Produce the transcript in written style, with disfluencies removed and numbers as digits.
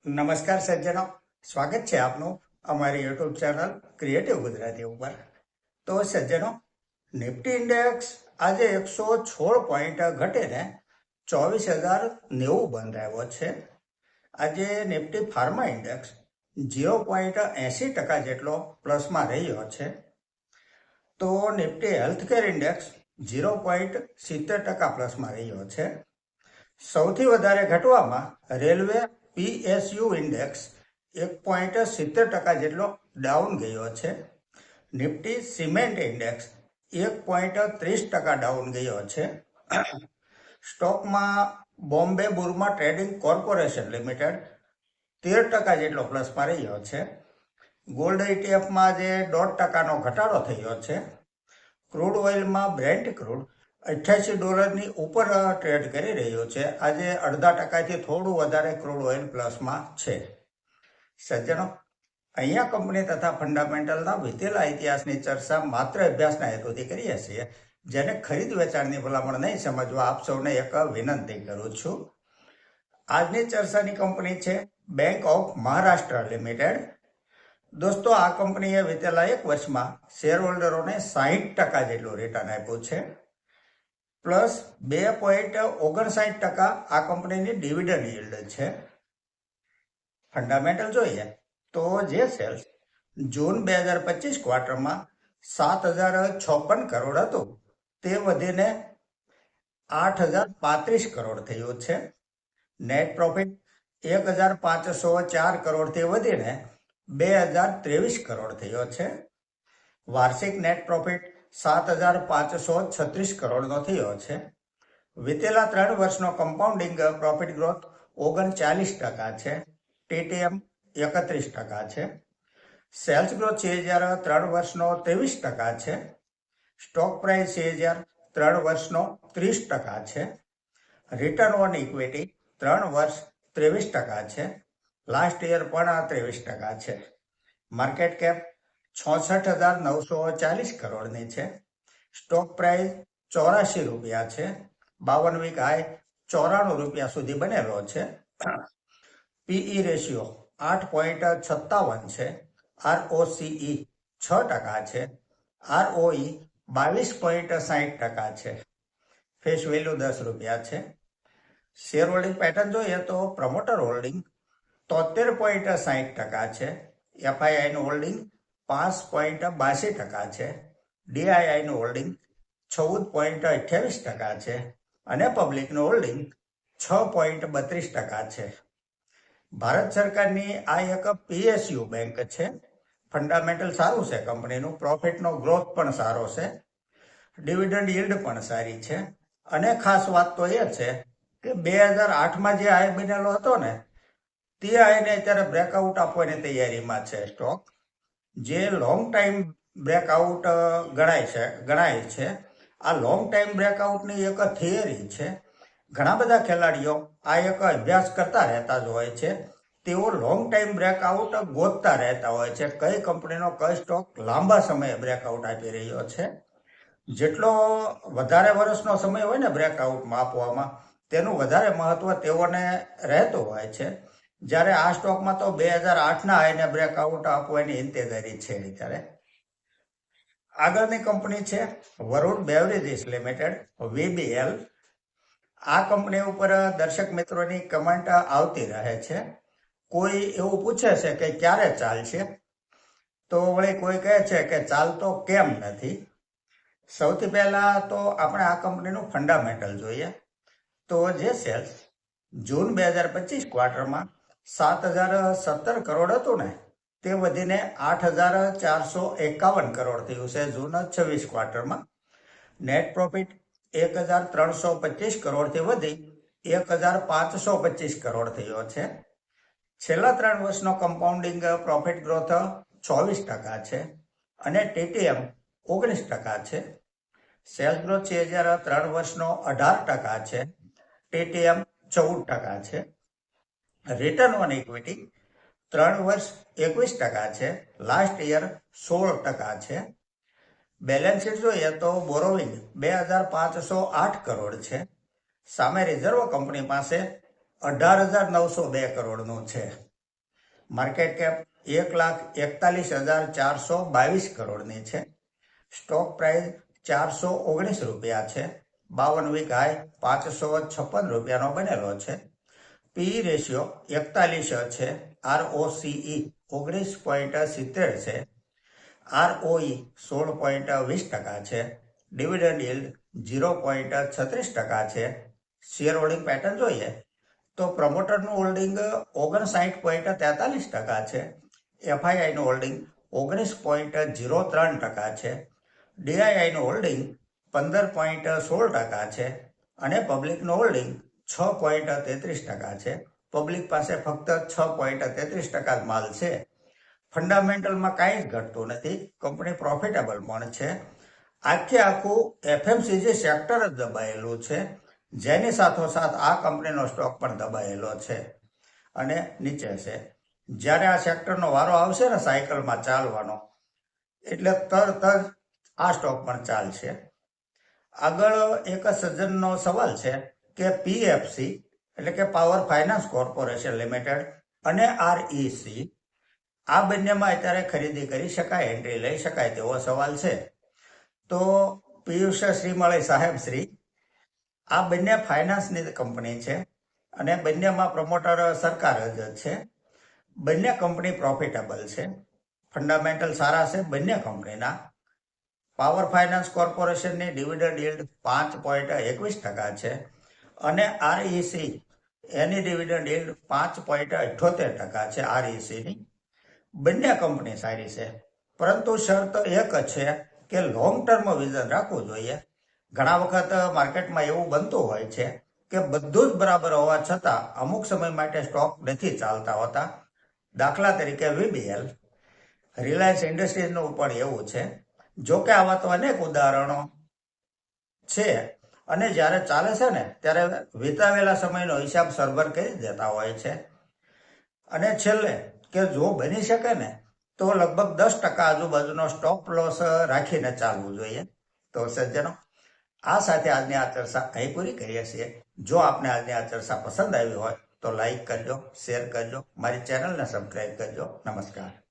નમસ્કાર સજ્જનો, સ્વાગત છે આપનું અમારી યુટ્યુબ ચેનલ ક્રિએટિવ ગુજરાતી ઉપર. તો સજ્જનો, નિફ્ટી ઇન્ડેક્સ આજે 116 પોઈન્ટ ઘટીને 24,090 બંધ આવ્યો છે. આજે નિફ્ટી ફાર્મા ઇન્ડેક્સ 0.80% જેટલો પ્લસમાં રહ્યો છે. તો નિફ્ટી હેલ્થકેર ઇન્ડેક્સ 0.70% પ્લસમાં રહ્યો છે. સૌથી વધારે ઘટવામાં રેલવે PSU ઇન્ડેક્સ 1.70% જેટલો ડાઉન ગયો છે. નિફ્ટી સિમેન્ટ ઇન્ડેક્સ 1.30% ડાઉન ગયો છે. સ્ટોકમાં બોમ્બે બુરમા ટ્રેડિંગ કોર્પોરેશન લિમિટેડ 13% જેટલો પ્લસમાં રહ્યો છે. ગોલ્ડ ETFમાં જે $1.5નો ઘટાડો થયો છે. ક્રૂડ ઓઇલમાં બ્રેન્ટ ક્રૂડ $88 ઉપર ટ્રેડ કરી રહ્યો છે. આજે 0.5%થી થોડું વધારે ક્રૂડ ઓઇલ પ્લસમાં છે. સજ્જનો, અહીંયા કંપની તથા ફંડામેન્ટલના વીતેલા ઇતિહાસની ચર્ચા માત્ર અભ્યાસના હેતુથી કરીએ છીએ. જેને ખરીદ વેચાણની ભલામણ નહીં સમજવા આપ સૌને એક વિનંતી કરું છું. આજની ચર્ચાની કંપની છે બેંક ઓફ મહારાષ્ટ્ર લિમિટેડ. દોસ્તો, આ કંપનીએ વીતેલા 1 વર્ષમાં શેર હોલ્ડરોને 60% જેટલું રિટર્ન આપ્યું છે. પ્લસ 2.59% આ કંપનીની ડિવિડન્ડ yield છે. ફંડામેન્ટલ જોઈએ તો જે સેલ્સ જૂન 2025 ક્વાર્ટરમાં 7,056 કરોડ હતું તે વધીને 8,035 કરોડ થયું છે. નેટ પ્રોફિટ 1,504 કરોડથી વધીને 2,023 કરોડ થયો છે. વાર્ષિક નેટ પ્રોફિટ 7,536 કરોડનો થયો છે. વીતેલા 3 વર્ષનો કમ્પાઉન્ડિંગ પ્રોફિટ ગ્રોથ 39% છે. TTM 31% છે. સેલ્સ ગ્રોથ CAGR 3 વર્ષનો 23% છે. સ્ટોક પ્રાઇસ CAGR 3 વર્ષનો 30% છે. રિટર્ન ઓન ઇક્વિટી 3 વર્ષ 23% છે. લાસ્ટ યર પણ 23% છે. માર્કેટ કેપ 66,940 કરોડની છે. સ્ટોક પ્રાઇસ ₹84 છે. 52 વીક હાઈ ₹94 સુધી બનેલો છે. PE રેશિયો 8.57 છે. ROCE 6% છે. ROE 22.60% છે. ફેસ વેલ્યુ ₹10 છે. શેર હોલ્ડિંગ પેટર્ન જોઈએ તો પ્રમોટર હોલ્ડિંગ 73.60% છે. FIIનું હોલ્ડિંગ 5.82% છે. DIIનું હોલ્ડિંગ 14.28% છે. અને પબ્લિકનું હોલ્ડિંગ 6.32% છે. ભારત સરકારની આ એક PSU બેંક છે. ફંડામેન્ટલ સારું છે કંપનીનું. પ્રોફિટનો ગ્રોથ પણ સારો છે. ડિવિડન્ડ yield પણ સારી છે. અને ખાસ વાત તો એ છે કે 2008માં જે હાઈ બનેલો હતો ને તે હાઈને અત્યારે બ્રેકઆઉટ આપવાની તૈયારીમાં છે સ્ટોક. જે લોંગ ટાઈમ બ્રેકઆઉટ ગણાય છે. આ લોંગ ટાઈમ બ્રેકઆઉટની એક થિયરી છે. ઘણા બધા ખેલાડીઓ આ એક અભ્યાસ કરતા રહેતા જ હોય છે. તેઓ લોંગ ટાઈમ બ્રેકઆઉટ ગોતતા રહેતા હોય છે. કઈ કંપનીનો કઈ સ્ટોક લાંબા સમયે બ્રેકઆઉટ આપી રહ્યો છે. જેટલો વધારે વર્ષનો સમય હોય ને બ્રેકઆઉટમાં આપવામાં, તેનું વધારે મહત્વ તેઓને રહેતું હોય છે. જ્યારે આ સ્ટોકમાં તો 2008ના હાઈને બ્રેકઆઉટ આપવાની ઇંતજારી છે ત્યારે. આગળની કંપની છે વરુણ બેવરેજીસ લિમિટેડ, VBL. આ કંપની ઉપર દર્શક મિત્રોની કમેન્ટ આવતી રહે છે. કોઈ એવું પૂછે છે કે ક્યારે ચાલશે, તો વળી કોઈ કહે છે કે ચાલતો કેમ નથી. સૌથી પહેલા તો આપણે આ કંપનીનું ફંડામેન્ટલ જોઈએ તો જે સેલ્સ જૂન 2025 ક્વાર્ટરમાં 7,017 કરોડ હતું ને તે વધીને 8,451 કરોડ થયું છે જૂન 26 ક્વાર્ટરમાં. નેટ પ્રોફિટ 1,325 કરોડથી વધી 1,525 કરોડ થયો છે. છેલ્લા 3 વર્ષનો કમ્પાઉન્ડિંગ પ્રોફિટ ગ્રોથ 24% છે. અને TTM 19% છે. સેલ્સ ગ્રોથ CAGR 3 વર્ષનો 18% છે. TTM 14% છે. રિટર્ન ઓન ઇક્વિટી 3 વર્ષ 21% છે. લાસ્ટ યર 16% છે. બેલેન્સ શીટ જોઈએ તો બોરોવિંગ 2,508 કરોડ છે. સામે રિઝર્વ કંપની પાસે 18,902 કરોડનું છે. માર્કેટ કેપ 1,41,422 કરોડની છે. સ્ટોક પ્રાઇસ 419 રૂપિયા છે. 52 વીક હાઈ 556 રૂપિયાનો બનેલો છે. પી રેશિયો 41 છે. ROCE 19.70 છે. ROE 16.20% છે. ડિવિડન્ડ yield 0.36% છે. શેર હોલ્ડિંગ પેટર્ન જોઈએ તો પ્રમોટરનું હોલ્ડિંગ 59.43% છે. FIIનું હોલ્ડિંગ 19.03% છે. DIIનું હોલ્ડિંગ 15.16% છે અને પબ્લિકનું હોલ્ડિંગ 6.33% છે. પબ્લિક પાસે ફક્ત 6.33% માલ છે. ફંડામેન્ટલમાં કાંઈ જ ઘટતું નથી. કંપની પ્રોફિટેબલ પણ છે. આખું FMCG સેક્ટર જ દબાયેલું છે, જેની સાથોસાથ આ કંપનીનો સ્ટોક પણ દબાયેલો છે અને નીચે છે. જ્યારે આ સેક્ટરનો વારો આવશે ને સાયકલમાં ચાલવાનો, એટલે તરત જ આ સ્ટોક પણ ચાલશે. આગળ એક સજ્જનનો સવાલ છે કે PFC એટલે કે પાવર ફાઇનાન્સ કોર્પોરેશન લિમિટેડ અને REC આ બંનેમાં અત્યારે ખરીદી કરી શકાય, એન્ટ્રી લઈ શકાય તેવો સવાલ છે. તો પિયુષ શ્રીમળી સાહેબ શ્રી, આ બંને ફાઇનાન્સની કંપની છે અને બંનેમાં પ્રમોટર સરકાર જ છે. બંને કંપની પ્રોફિટેબલ છે. ફંડામેન્ટલ સારા છે બંને કંપનીના. પાવર ફાઇનાન્સ કોર્પોરેશનની ડિવિડન્ડ yield 5.21% છે અને REC એની ડિવિડન્ડ yield 5.78% છે. RECની બંને કંપની સારી છે, પરંતુ શરત એક છે કે લોંગ ટર્મ વિઝન રાખવું જોઈએ. ઘણા વખત માર્કેટમાં એવું બનતું હોય છે કે બધું જ બરાબર હોવા છતાં અમુક સમય માટે સ્ટોક નથી ચાલતા હોતા. દાખલા તરીકે VBL, રિલાયન્સ ઇન્ડસ્ટ્રીઝનું પણ એવું છે. જો કે આવા તો અનેક ઉદાહરણો છે અને જ્યારે ચાલે છે ને ત્યારે વિતાવેલા સમયનો હિસાબ સરભર કરી દેતા હોય છે. અને છેલ્લે કે જો બની શકે ને તો લગભગ 10% આજુબાજુનો સ્ટોપ લોસ રાખીને ચાલવું જોઈએ. તો સજ્જનો, આ સાથે આજની આ ચર્ચા અહીં પૂરી કરીએ છીએ. જો આપને આજની આ ચર્ચા પસંદ આવી હોય તો લાઈક કરજો, શેર કરજો, મારી ચેનલને સબસ્ક્રાઈબ કરજો. નમસ્કાર.